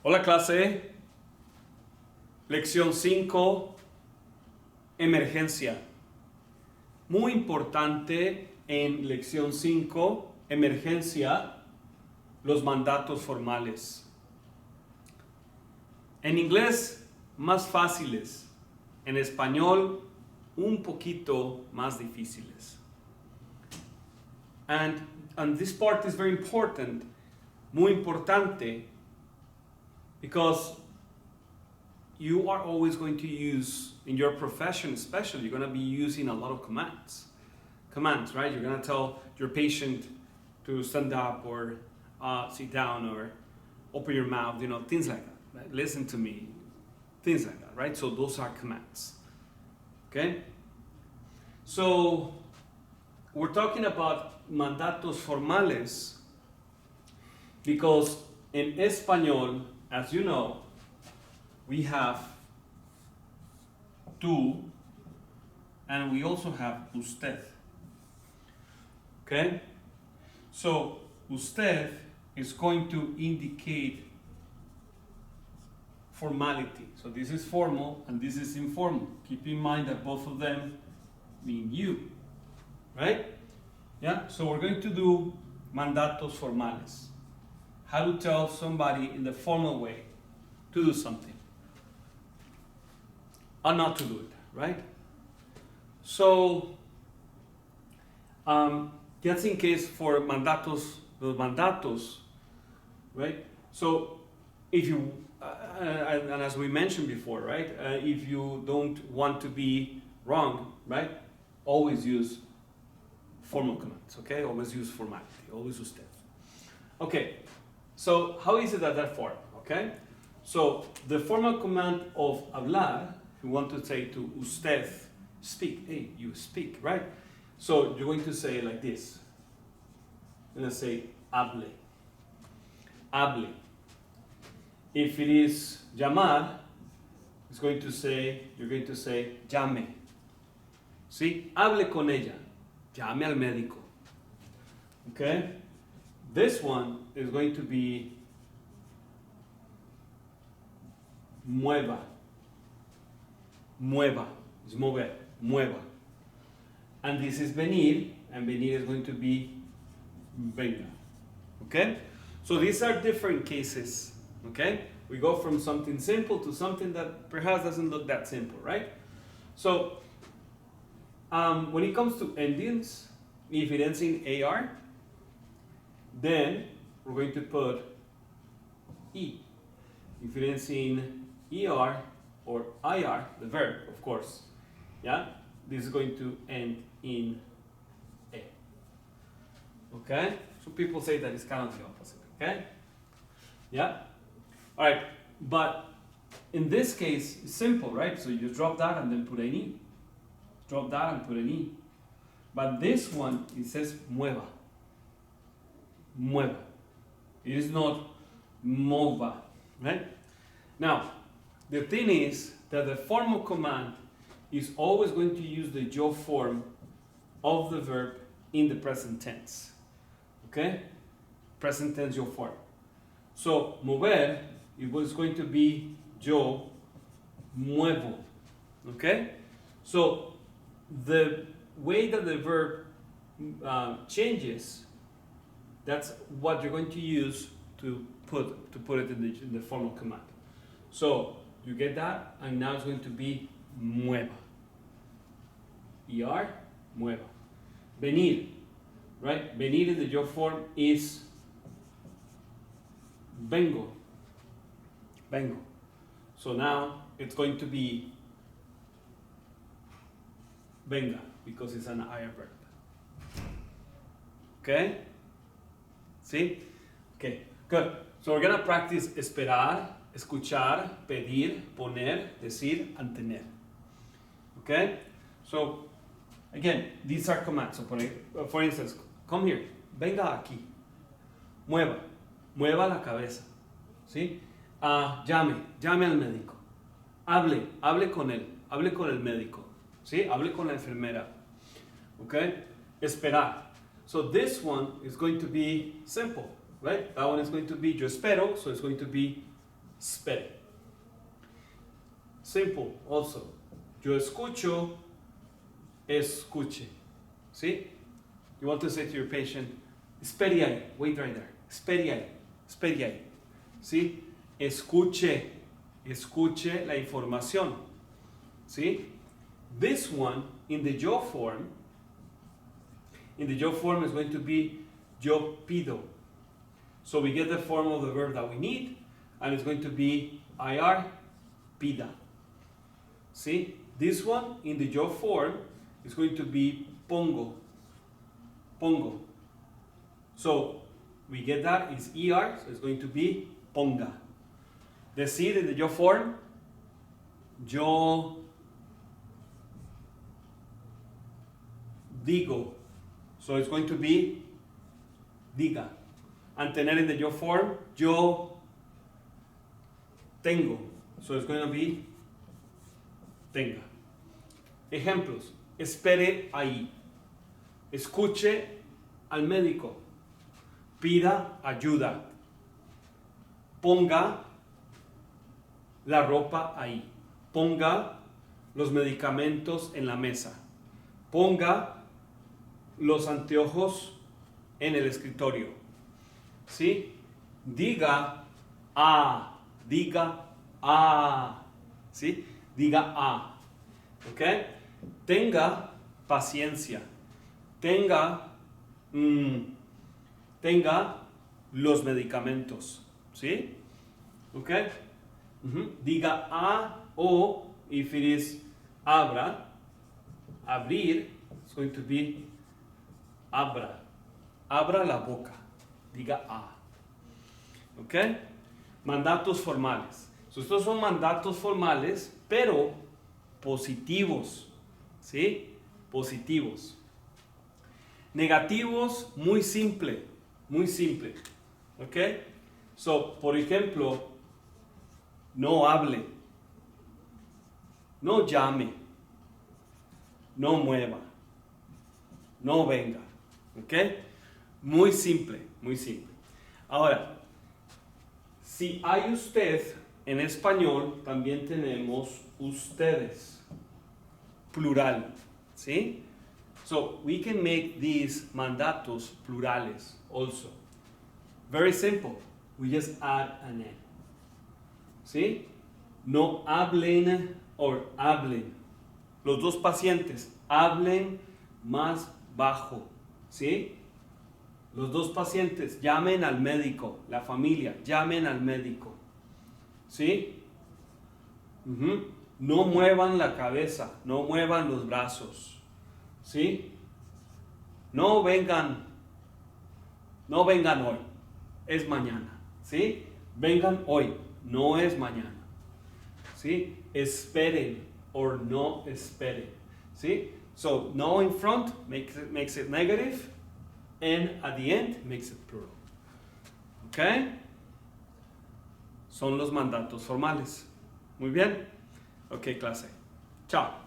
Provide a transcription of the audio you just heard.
Hola clase, lección 5, emergencia. Muy importante en lección 5, emergencia, los mandatos formales. En inglés, más fáciles. En español, un poquito más difíciles. And this part is very important, muy importante, because you are always going to use, in your profession especially, you're going to be using a lot of commands. Commands, right? You're going to tell your patient to stand up or sit down or open your mouth, things like that. Right? Listen to me, things like that, right? So those are commands. Okay? So we're talking about mandatos formales because in español, as you know, we have tú and we also have usted. Okay? So usted is going to indicate formality. So this is formal and this is informal. Keep in mind that both of them mean you. Right? Yeah? So we're going to do mandatos formales. How to tell somebody in the formal way to do something or not to do it, right? So just in case for mandatos, the mandatos, right? So if you, and as we mentioned before, right? If you don't want to be wrong, right? Always use formal commands, okay? Always use formality, always usted. Okay, so how is it at that form, okay? So the formal command of hablar, if you want to say to usted, speak, hey, you speak, right? So you're going to say like this. You're going to say hable. Hable. If it is llamar, you're going to say llame. See? Hable con ella. Llame al médico. Okay? This one is going to be mueva. Mueva. It's mover. Mueva. And this is venir, and venir is going to be venga. Okay? So these are different cases. Okay? We go from something simple to something that perhaps doesn't look that simple, right? So when it comes to endings, if it ends in AR, then we're going to put E. If it ends in ER or IR, the verb, of course, yeah, this is going to end in A. Okay? So people say that it's kind of the opposite, okay? Yeah? All right, but in this case, it's simple, right? So you just drop that and then put an E. Drop that and put an E. But this one, it says mueva. Mueva. It is not mova, right? Now, the thing is that the formal command is always going to use the yo form of the verb in the present tense. Okay? Present tense yo form. So, mover, it was going to be yo muevo. Okay? So, the way that the verb changes, that's what you're going to use to put it in the formal command. So you get that, and now it's going to be mueva. ER, mueva. Venir, right? Venir in the yo form is vengo. Vengo. So now it's going to be venga, because it's an IR verb. Okay? See? Okay, good. So we're gonna practice esperar, escuchar, pedir, poner, decir, and tener. Okay? So, again, these are commands. So, for instance, come here. Venga aquí. Mueva. Mueva la cabeza. ¿Sí? Llame al médico. Hable con él. Hable con el médico. ¿Sí? Hable con la enfermera. Okay? Esperar. So this one is going to be simple, right? That one is going to be yo espero, so it's going to be espere. Simple also. Yo escucho, escuche. ¿Sí? You want to say to your patient, espere ahí, wait right there. Espere ahí, espere ahí. ¿Sí? Escuche, escuche la información. ¿Sí? This one, in the yo form is going to be yo pido. So we get the form of the verb that we need, and it's going to be IR, pida. See? This one, in the yo form, is going to be pongo. Pongo. So we get that, it's ER, so it's going to be ponga. Decir in the yo form, yo digo. So it's going to be diga. And tener in the yo form, yo tengo. So it's going to be tenga. Ejemplos. Espere ahí. Escuche al médico. Pida ayuda. Ponga la ropa ahí. Ponga los medicamentos en la mesa. Ponga los anteojos en el escritorio. ¿Sí? Diga a. Diga a. ¿Sí? Diga a. ¿Ok? Tenga paciencia. Tenga los medicamentos. ¿Sí? ¿Ok? Diga a o, if it is abra, abrir, it's going to be abra. Abra la boca. Diga a. ¿Ok? Mandatos formales. So, estos son mandatos formales, pero positivos. ¿Sí? Positivos. Negativos, muy simple. Muy simple. ¿Ok? So, por ejemplo, no hable. No llame. No mueva. No venga. ¿Ok? Muy simple, muy simple. Ahora, si hay usted, en español también tenemos ustedes. Plural. ¿Sí? So, we can make these mandatos plurales also. Very simple. We just add an N. ¿Sí? No hablen or hablen. Los dos pacientes hablen más bajo. ¿Sí? Los dos pacientes llamen al médico. La familia, llamen al médico. ¿Sí? No muevan la cabeza, no muevan los brazos. ¿Sí? No vengan hoy, es mañana. ¿Sí? Vengan hoy, no es mañana. ¿Sí? Esperen or no esperen. ¿Sí? So, no in front makes it negative, and at the end makes it plural. ¿Ok? Son los mandatos formales. Muy bien. Ok, clase. Chao.